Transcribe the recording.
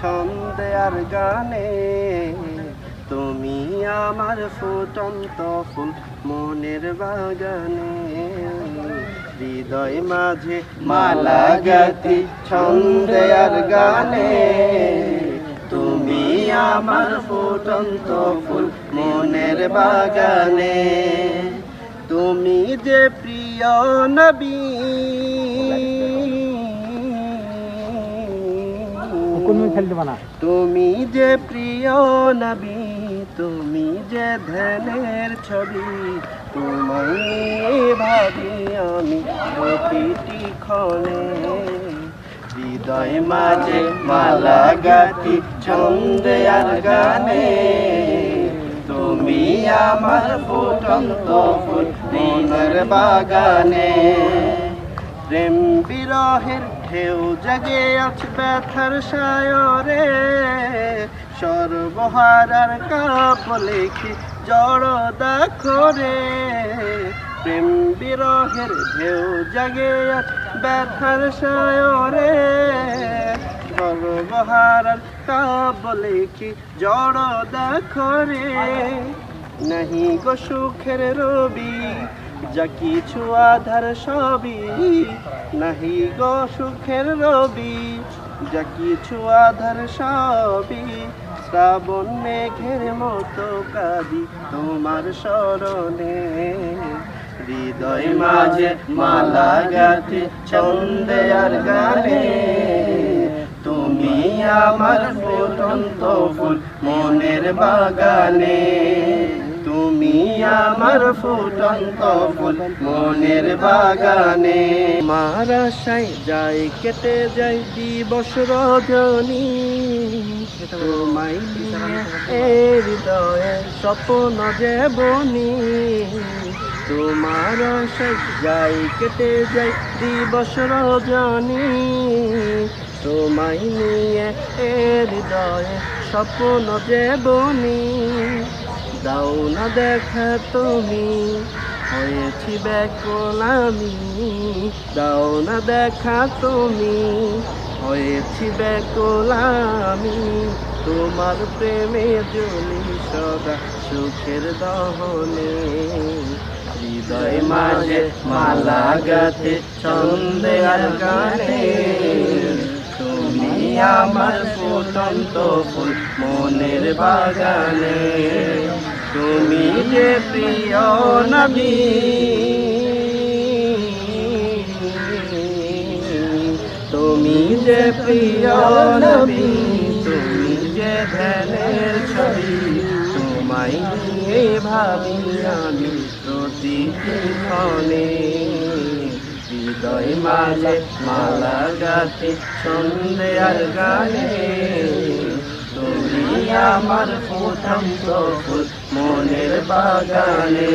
ছন্দে আর গানে, তুমি আমার ফুটন্ত ফুল মনের বাগানে। হৃদয় মাঝে মালা গাঁথি ছন্দে আর গানে, তুমি আমার ফুটন্ত ফুল মনের বাগানে। তুমি যে প্রিয় নবী, তুমি যে প্রিয় নবী, তুমি যে ধ্যানের ছবি, তোমায় নিয়ে ভাবি আমি প্রতিটি ক্ষণে। হৃদয় মাঝে মালা গাঁথি ছন্দে আর গানে, তুমি আমার ফুটন্ত ফুল মনের বাগানে। প্রেম বিরহের ঢেউ জাগে আছে ব্যথার সায়রে, সর্বহারার কাব্য লিখি জড় দাখরে। প্রেম বিরহের ঢেউ জাগে আছে ব্যথার সায়রে, সর্বহারার কাব্য লিখি জড় দাখরে। নাহি গো সুখের রবি, যা কিছু আধার সবই, নাহি গো সুখের রবি, যা কিছু আধার সবই। শ্রাবণ মেঘের মতো কাঁদি তোমার স্মরণে। হৃদয় মাঝে মালা গাঁথি ছন্দে আর গানে, তুমি আমার ফুটন্ত ফুল মনের বাগানে। তুমি আমার ফুটন্ত ফুল মনের বাগানে। আমার আশায় যাই কেটে যাই দিবস রজনী, তোমায় নিয়ে হৃদয়ে স্বপ্ন যে বনি। তোমার আশায় যাই কেটে যাই দিবস রজনী, তোমায় নিয়ে হৃদয়ে স্বপ্ন যে বনি। দাও না দেখা তুমি, হয়েছি ব্যাকুল আমি, দাও না দেখা তুমি, হয়েছি ব্যাকুল আমি। তোমার প্রেমে জ্বলি সদা সুখের দহনে। হৃদয় মাঝে মালা গাঁথি ছন্দে আর গানে, তুমি আমার ফুটন্ত ফুল মনের বাগানে। তুমি যে প্রিয় নবী, তুমি যে প্রিয় নবী, তুমি যে ধ্যানের ছবি, তোমায় নিয়ে ভাবি আমি প্রতিটি ক্ষণে। হৃদয় মাঝে মালা গাঁথি ছন্দে আর গানে, তুমি আমার ফুটন্ত ফুল মনের বাগানে।